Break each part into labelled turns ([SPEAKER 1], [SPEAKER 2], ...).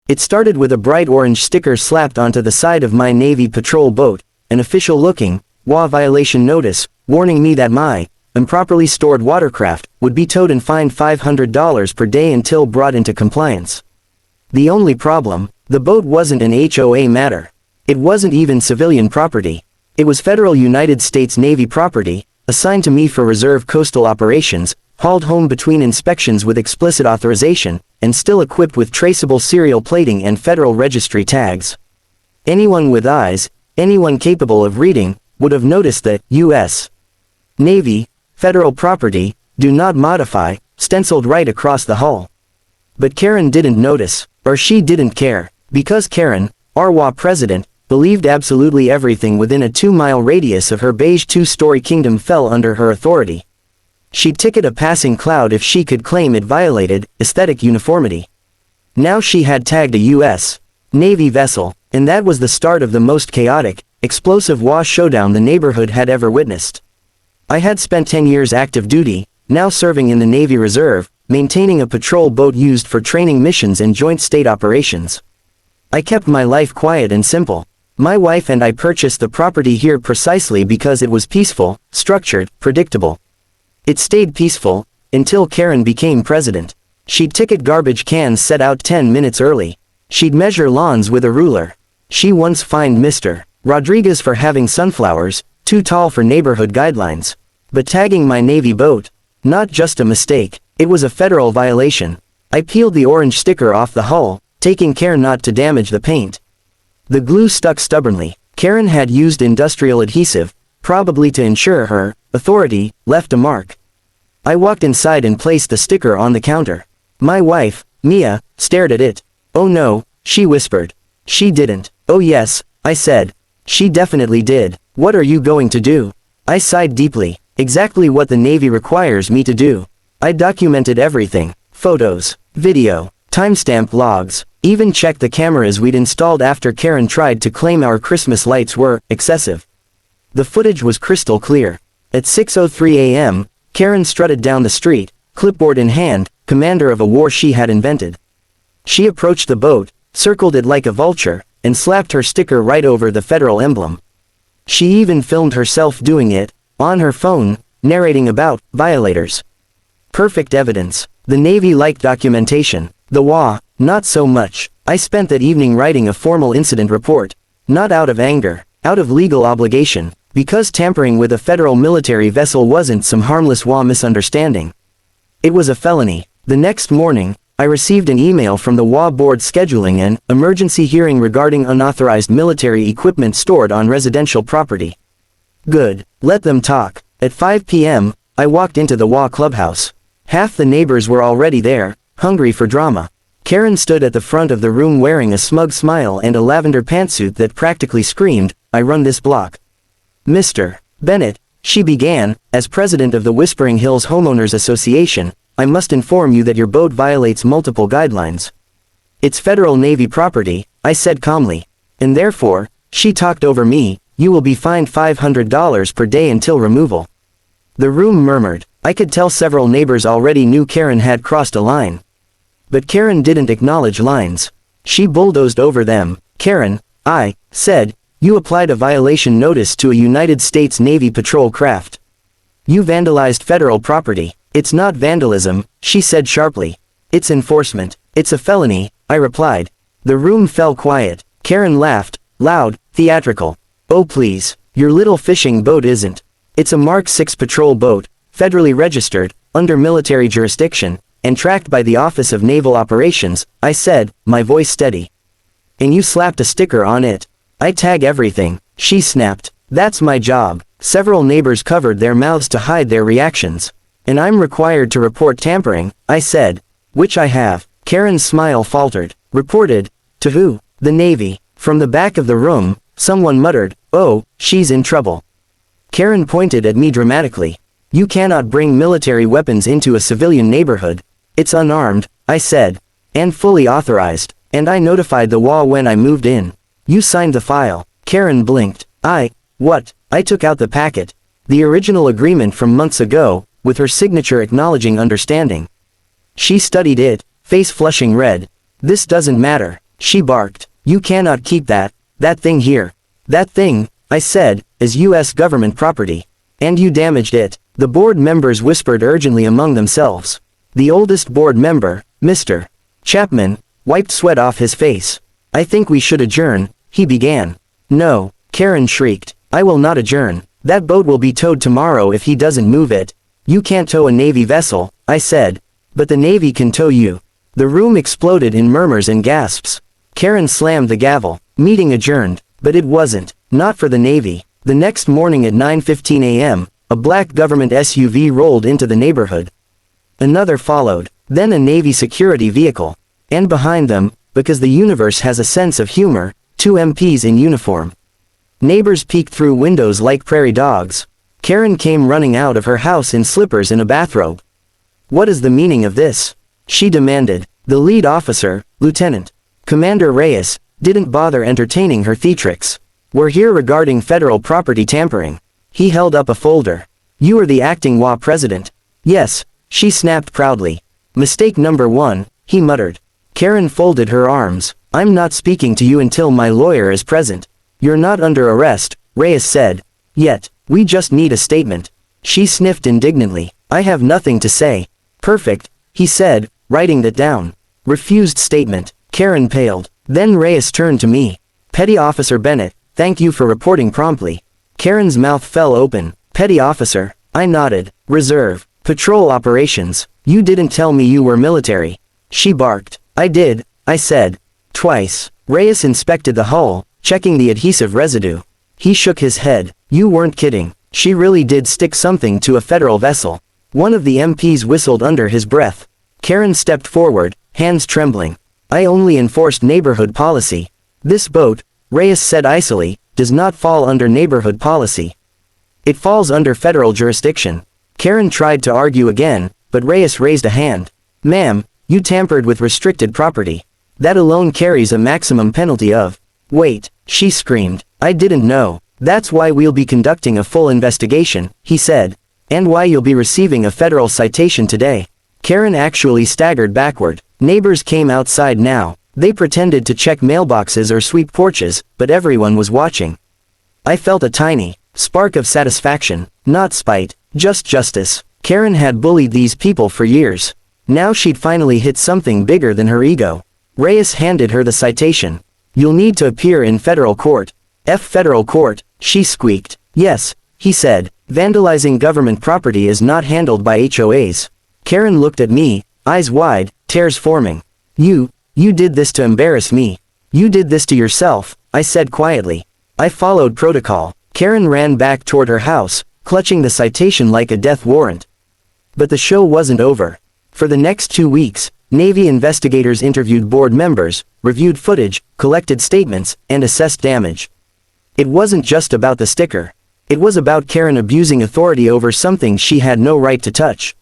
[SPEAKER 1] It started with a bright orange sticker slapped onto the side of my Navy patrol boat, an official-looking, HOA violation notice, warning me that my improperly stored watercraft would be towed and fined $500 per day until brought into compliance. The only problem, the boat wasn't an HOA matter. It wasn't even civilian property. It was federal United States Navy property, assigned to me for reserve coastal operations, hauled home between inspections with explicit authorization, and still equipped with traceable serial plating and federal registry tags. Anyone with eyes, anyone capable of reading, would have noticed that U.S. Navy, federal property, do not modify, stenciled right across the hull. But Karen didn't notice, or she didn't care, because Karen, our HOA president, believed absolutely everything within a 2-mile radius of her beige 2-story kingdom fell under her authority. She'd ticket a passing cloud if she could claim it violated aesthetic uniformity. Now she had tagged a U.S. Navy vessel, and that was the start of the most chaotic, explosive HOA showdown the neighborhood had ever witnessed. I had spent 10 years active duty, now serving in the Navy Reserve, maintaining a patrol boat used for training missions and joint state operations. I kept my life quiet and simple. My wife and I purchased the property here precisely because it was peaceful, structured, predictable. It stayed peaceful, until Karen became president. She'd ticket garbage cans set out 10 minutes early. She'd measure lawns with a ruler. She once fined Mr. Rodriguez for having sunflowers, too tall for neighborhood guidelines. But tagging my Navy boat? Not just a mistake, it was a federal violation. I peeled the orange sticker off the hull, taking care not to damage the paint. The glue stuck stubbornly. Karen had used industrial adhesive, probably to ensure her authority left a mark. I walked inside and placed the sticker on the counter. My wife, Mia, stared at it. "Oh no," she whispered. "She didn't." "Oh yes," I said. "She definitely did." "What are you going to do?" I sighed deeply. Exactly what the Navy requires me to do. I documented everything. Photos, video, timestamp logs, even checked the cameras we'd installed after Karen tried to claim our Christmas lights were excessive. The footage was crystal clear. At 6:03 a.m., Karen strutted down the street, clipboard in hand, commander of a war she had invented. She approached the boat, circled it like a vulture, and slapped her sticker right over the federal emblem. She even filmed herself doing it, on her phone, narrating about violators. Perfect evidence. The Navy liked documentation. The HOA, not so much. I spent that evening writing a formal incident report. Not out of anger, out of legal obligation, because tampering with a federal military vessel wasn't some harmless HOA misunderstanding. It was a felony. The next morning, I received an email from the HOA board scheduling an emergency hearing regarding unauthorized military equipment stored on residential property. Good. Let them talk. At 5 p.m., I walked into the HOA clubhouse. Half the neighbors were already there, hungry for drama. Karen stood at the front of the room wearing a smug smile and a lavender pantsuit that practically screamed, "I run this block." "Mr. Bennett," she began, "as president of the Whispering Hills Homeowners Association, I must inform you that your boat violates multiple guidelines. It's federal Navy property," I said calmly. "And therefore," she talked over me, "you will be fined $500 per day until removal." The room murmured. I could tell several neighbors already knew Karen had crossed a line. But Karen didn't acknowledge lines. She bulldozed over them. "Karen," I said, "you applied a violation notice to a United States Navy patrol craft. You vandalized federal property." "It's not vandalism," she said sharply. "It's enforcement. It's a felony," I replied. The room fell quiet. Karen laughed, loud, theatrical. "Oh please, your little fishing boat isn't. It's a Mark 6 patrol boat, federally registered, under military jurisdiction, and tracked by the Office of Naval Operations," I said, my voice steady. "And you slapped a sticker on it." "I tag everything," she snapped. "That's my job." Several neighbors covered their mouths to hide their reactions. "And I'm required to report tampering," I said. "Which I have." Karen's smile faltered. "Reported? To who?" "The Navy." From the back of the room, someone muttered, "Oh, she's in trouble." Karen pointed at me dramatically. "You cannot bring military weapons into a civilian neighborhood." "It's unarmed," I said. "And fully authorized. And I notified the HOA when I moved in." "You signed the file." Karen blinked. What?" I took out the packet. The original agreement from months ago, with her signature acknowledging understanding. She studied it, face flushing red. "This doesn't matter. She barked. You cannot keep that thing here. That thing, I said, is U.S. government property. And you damaged it. The board members whispered urgently among themselves. The oldest board member, Mr. Chapman, wiped sweat off his face. I think we should adjourn, he began. No, Karen shrieked. I will not adjourn. That boat will be towed tomorrow if he doesn't move it. You can't tow a Navy vessel, I said. But the Navy can tow you. The room exploded in murmurs and gasps. Karen slammed the gavel. Meeting adjourned. But it wasn't. Not for the Navy. The next morning at 9:15 a.m., a black government SUV rolled into the neighborhood. Another followed. Then a Navy security vehicle. And behind them, because the universe has a sense of humor, 2 MPs in uniform. Neighbors peeked through windows like prairie dogs. Karen came running out of her house in slippers and a bathrobe. What is the meaning of this? She demanded. The lead officer, Lieutenant Commander Reyes, didn't bother entertaining her theatrics. We're here regarding federal property tampering. He held up a folder. You are the acting HOA president. Yes, she snapped proudly. Mistake number 1, he muttered. Karen folded her arms. I'm not speaking to you until my lawyer is present. You're not under arrest, Reyes said. Yet, we just need a statement. She sniffed indignantly. I have nothing to say. Perfect, he said, writing that down. Refused statement. Karen paled. Then Reyes turned to me. Petty Officer Bennett, thank you for reporting promptly. Karen's mouth fell open. Petty Officer, I nodded. Reserve. Patrol operations. You didn't tell me you were military. She barked. I did, I said. Twice. Reyes inspected the hull, checking the adhesive residue. He shook his head. You weren't kidding. She really did stick something to a federal vessel. One of the MPs whistled under his breath. Karen stepped forward, hands trembling. I only enforced neighborhood policy. This boat, Reyes said icily, does not fall under neighborhood policy. It falls under federal jurisdiction. Karen tried to argue again, but Reyes raised a hand. Ma'am, you tampered with restricted property. That alone carries a maximum penalty of. Wait, she screamed. I didn't know. That's why we'll be conducting a full investigation, he said. And why you'll be receiving a federal citation today. Karen actually staggered backward. Neighbors came outside now. They pretended to check mailboxes or sweep porches, but everyone was watching. I felt a tiny spark of satisfaction, not spite, just justice. Karen had bullied these people for years. Now she'd finally hit something bigger than her ego. Reyes handed her the citation. You'll need to appear in federal court. Federal court, she squeaked. Yes, he said. Vandalizing government property is not handled by HOAs. Karen looked at me, eyes wide, tears forming. You did this to embarrass me. You did this to yourself, I said quietly. I followed protocol. Karen ran back toward her house, clutching the citation like a death warrant. But the show wasn't over. For the next 2 weeks, Navy investigators interviewed board members, reviewed footage, collected statements, and assessed damage. It wasn't just about the sticker. It was about Karen abusing authority over something she had no right to touch.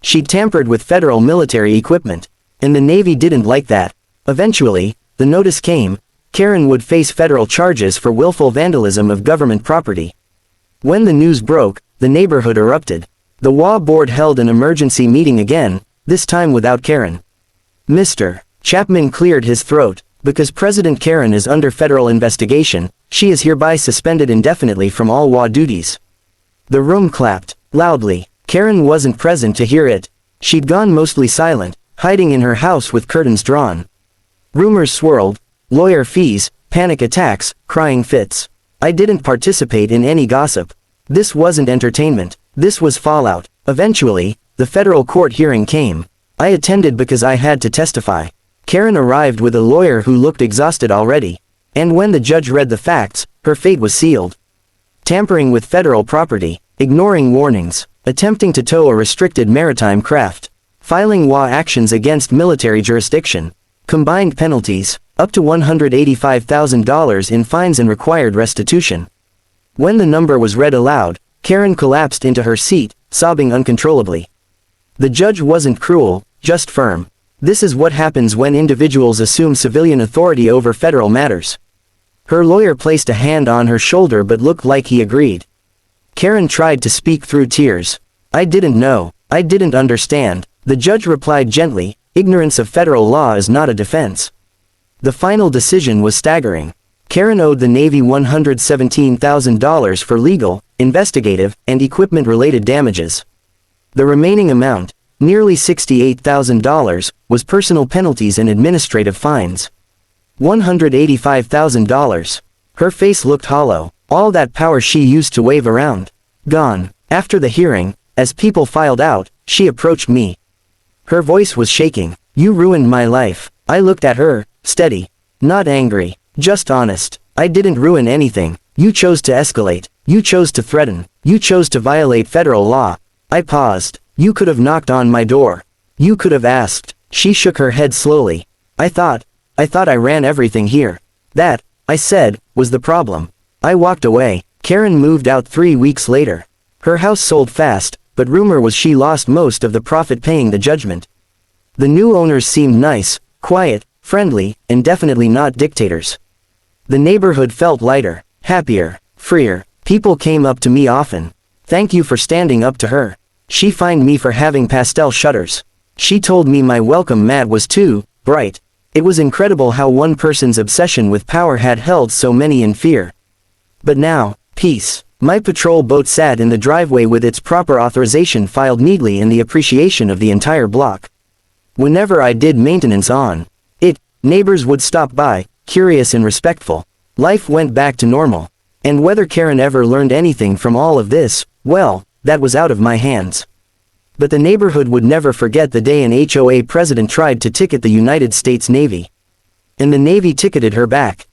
[SPEAKER 1] She'd tampered with federal military equipment. And the Navy didn't like that. Eventually, the notice came. Karen would face federal charges for willful vandalism of government property. When the news broke, the neighborhood erupted. The HOA board held an emergency meeting again, this time without Karen. Mr. Chapman cleared his throat. Because President Karen is under federal investigation, she is hereby suspended indefinitely from all HOA duties. The room clapped, loudly. Karen wasn't present to hear it. She'd gone mostly silent, hiding in her house with curtains drawn. Rumors swirled. Lawyer fees, panic attacks, crying fits. I didn't participate in any gossip. This wasn't entertainment. This was fallout. Eventually, the federal court hearing came. I attended because I had to testify. Karen arrived with a lawyer who looked exhausted already. And when the judge read the facts, her fate was sealed. Tampering with federal property, ignoring warnings, attempting to tow a restricted maritime craft, filing HOA actions against military jurisdiction, combined penalties, up to $185,000 in fines and required restitution. When the number was read aloud, Karen collapsed into her seat, sobbing uncontrollably. The judge wasn't cruel, just firm. This is what happens when individuals assume civilian authority over federal matters. Her lawyer placed a hand on her shoulder but looked like he agreed. Karen tried to speak through tears. I didn't know. I didn't understand. The judge replied gently, ignorance of federal law is not a defense. The final decision was staggering. Karen owed the Navy $117,000 for legal, investigative, and equipment-related damages. The remaining amount, nearly $68,000, was personal penalties and administrative fines. $185,000. Her face looked hollow, all that power she used to wave around. Gone. After the hearing, as people filed out, she approached me. Her voice was shaking. "You ruined my life." I looked at her, steady. Not angry, just honest. "I didn't ruin anything. You chose to escalate. You chose to threaten. You chose to violate federal law." I paused. "You could have knocked on my door. You could have asked." She shook her head slowly. I thought I ran everything here. That, I said, was the problem. I walked away. Karen moved out 3 weeks later. Her house sold fast, but rumor was she lost most of the profit paying the judgment. The new owners seemed nice, quiet, friendly, and definitely not dictators. The neighborhood felt lighter, happier, freer. People came up to me often. "Thank you for standing up to her." She fined me for having pastel shutters. She told me my welcome mat was too bright. It was incredible how one person's obsession with power had held so many in fear. But now, peace. My patrol boat sat in the driveway with its proper authorization filed neatly in the appreciation of the entire block. Whenever I did maintenance on it, neighbors would stop by, curious and respectful. Life went back to normal. And whether Karen ever learned anything from all of this, well, that was out of my hands. But the neighborhood would never forget the day an HOA president tried to ticket the United States Navy. And the Navy ticketed her back.